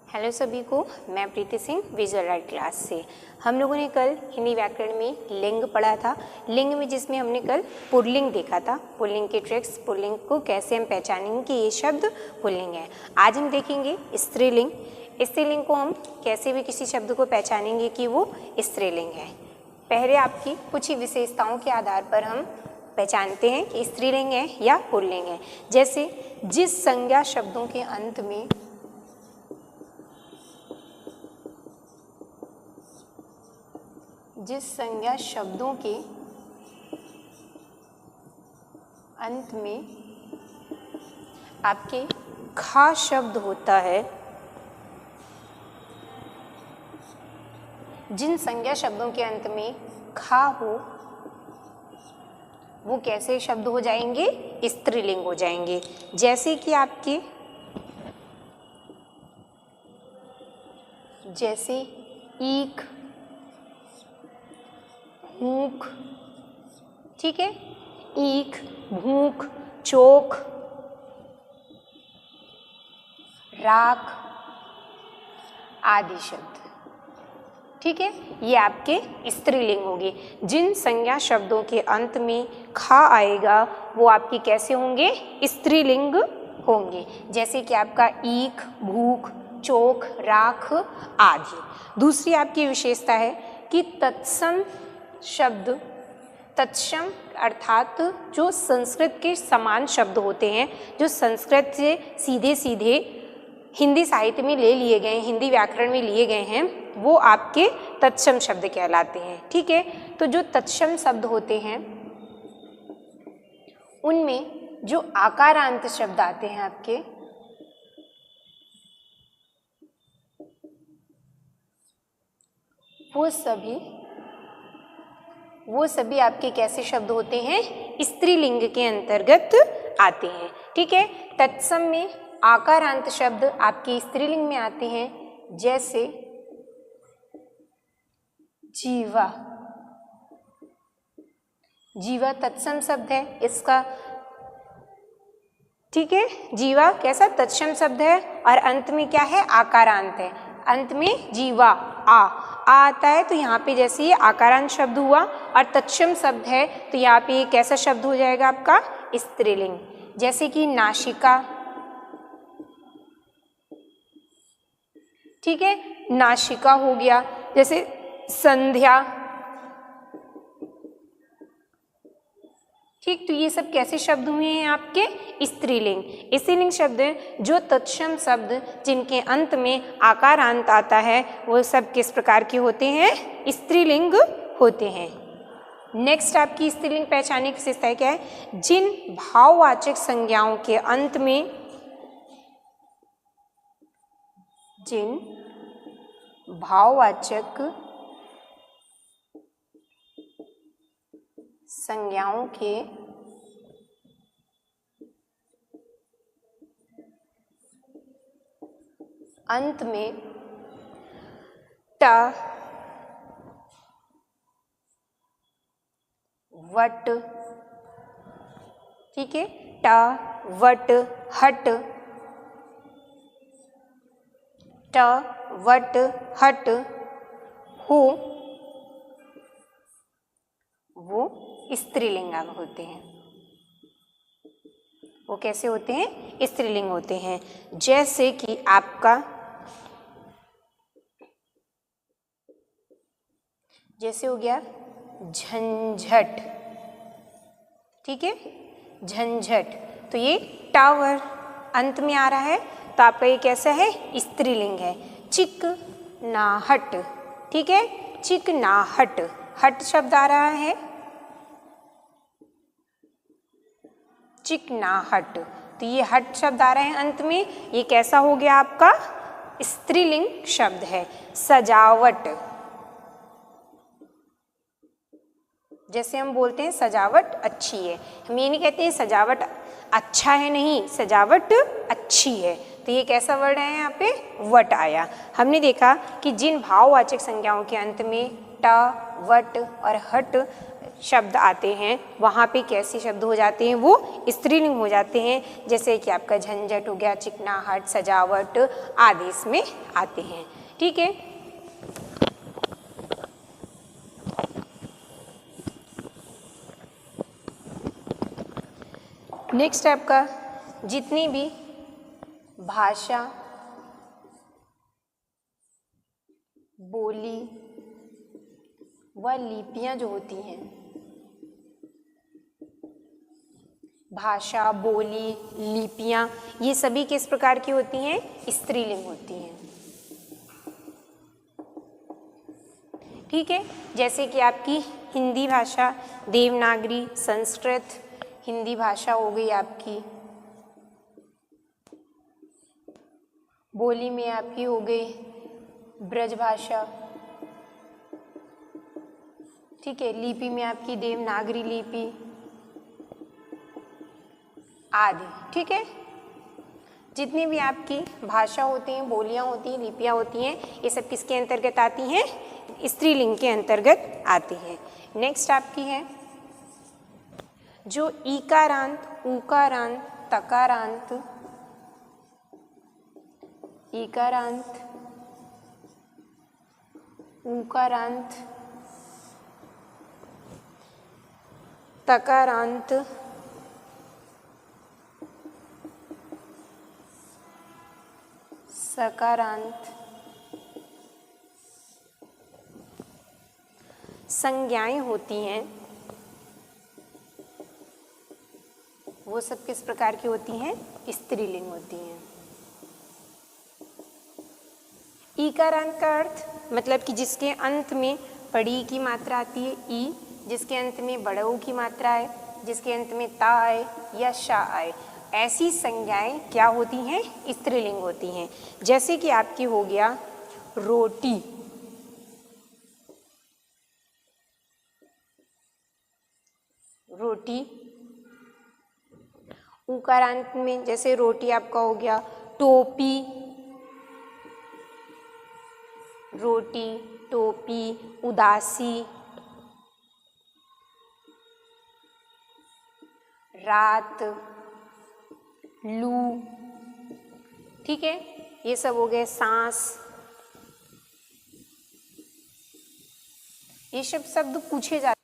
Hello सभी को, मैं प्रीति सिंह विजुअल राइट क्लास से। हम लोगों ने कल हिंदी व्याकरण में लिंग पढ़ा था। लिंग में जिसमें हमने कल पुल्लिंग देखा था, पुल्लिंग के ट्रिक्स, पुल्लिंग को कैसे हम पहचानेंगे कि ये शब्द पुल्लिंग है। आज हम देखेंगे स्त्रीलिंग। स्त्रीलिंग को हम कैसे भी किसी शब्द को पहचानेंगे कि वो स्त्रीलिंग है। पहले आपकी कुछ ही विशेषताओं के आधार पर हम पहचानते हैं कि स्त्रीलिंग है या पुल्लिंग है। जैसे जिस संज्ञा शब्दों के अंत में जिस संज्ञा शब्दों के अंत में आपके खा शब्द होता है, जिन संज्ञा शब्दों के अंत में खा हो वो कैसे शब्द हो जाएंगे? स्त्रीलिंग हो जाएंगे। जैसे कि आपके ईख, भूख, ठीक है, ईख, भूख, चोक, राख आदि शब्द, ठीक है, ये आपके स्त्रीलिंग होंगे। जिन संज्ञा शब्दों के अंत में खा आएगा वो आपके कैसे होंगे? स्त्रीलिंग होंगे। जैसे कि आपका ईख, भूख, चोक, राख आदि। दूसरी आपकी विशेषता है कि तत्सम शब्द, तत्सम अर्थात जो संस्कृत के समान शब्द होते हैं, जो संस्कृत से सीधे सीधे हिंदी साहित्य में ले लिए गए, हिंदी व्याकरण में लिए गए हैं, वो आपके तत्सम शब्द कहलाते हैं। ठीक है, तो जो तत्सम शब्द होते हैं उनमें जो आकारांत शब्द आते हैं आपके, वो सभी आपके कैसे शब्द होते हैं? स्त्रीलिंग के अंतर्गत आते हैं। ठीक है, तत्सम में आकारांत शब्द आपके स्त्रीलिंग में आते हैं। जैसे जीवा, जीवा तत्सम शब्द है इसका, ठीक है, जीवा कैसा तत्सम शब्द है और अंत में क्या है? आकारांत है। अंत में जीवा आ आता है, तो यहाँ पे जैसे ये आकारांत शब्द हुआ और तत्सम शब्द है तो यहाँ पे ये कैसा शब्द हो जाएगा आपका? स्त्रीलिंग। जैसे कि नासिका, ठीक है, नासिका हो गया। जैसे संध्या, ठीक, तो ये सब कैसे शब्द हुए हैं आपके? स्त्रीलिंग। स्त्रीलिंग शब्द जो तत्सम शब्द जिनके अंत में आकारांत आता है वो सब किस प्रकार के होते हैं? स्त्रीलिंग होते हैं। नेक्स्ट आपकी स्त्रीलिंग पहचानने की विशेषता क्या है? जिन भाववाचक संज्ञाओं के अंत में, जिन भाववाचक संज्ञाओं के अंत में ट, वट, ठीक है, ट, वट, हट, ट, वट, हट, हो, वो स्त्रीलिंग होते हैं। वो कैसे होते हैं? स्त्रीलिंग होते हैं। जैसे कि आपका, जैसे हो गया झंझट, ठीक है, झंझट, तो ये टावर अंत में आ रहा है तो आपका ये कैसा है? स्त्रीलिंग है। चिकनाहट, ठीक है, चिकनाहट, हट शब्द आ रहा है, चिकनाहट, तो ये हट शब्द आ रहे हैं अंत में, ये कैसा हो गया आपका? स्त्रीलिंग शब्द है। सजावट, जैसे हम बोलते हैं सजावट अच्छी है, हम ये नहीं कहते हैं सजावट अच्छा है, नहीं, सजावट अच्छी है, तो ये कैसा वर्ड है? यहाँ पे वट आया। हमने देखा कि जिन भाववाचक संज्ञाओं के अंत में ट, वट और हट शब्द आते हैं, वहाँ पे कैसे शब्द हो जाते हैं, वो स्त्रीलिंग हो जाते हैं। जैसे कि आपका झंझट हो गया, चिकनाहट, सजावट आदि इसमें आते हैं। ठीक है। नेक्स्ट आपका जितनी भी भाषा, बोली व लिपियां जो होती हैं, भाषा, बोली, लिपियां, ये सभी किस प्रकार की होती हैं, स्त्रीलिंग होती हैं। ठीक है। जैसे कि आपकी हिंदी भाषा, देवनागरी, संस्कृत हिंदी भाषा हो गई आपकी, बोली में आपकी हो गई ब्रज भाषा, ठीक है, लिपि में आपकी देवनागरी लिपि आदि। ठीक है। जितनी भी आपकी भाषा होती हैं, बोलियां होती हैं, लिपियां होती हैं, ये सब किसके अंतर्गत आती हैं, स्त्रीलिंग के अंतर्गत आती हैं। नेक्स्ट आपकी है जो ईकारांत, ऊकारांत, तकारांत, ईकारांत, ऊकारांत, तकारांत, सकारांत संज्ञाएं होती हैं, वो सब किस प्रकार की होती हैं, स्त्रीलिंग होती हैं। ईकारांत का अर्थ मतलब कि जिसके अंत में पड़ी की मात्रा आती है ई, जिसके अंत में बड़ऊ की मात्रा आए, जिसके अंत में ता आए या शा आए, ऐसी संज्ञाएं क्या होती हैं, स्त्रीलिंग होती हैं। जैसे कि आपकी हो गया रोटी, रोटी, उकारांत में जैसे रोटी आपका हो गया टोपी, रोटी, टोपी, उदासी, रात, लू। ठीक है। ये सब हो गए सांस। ये सब शब्द पूछे जाते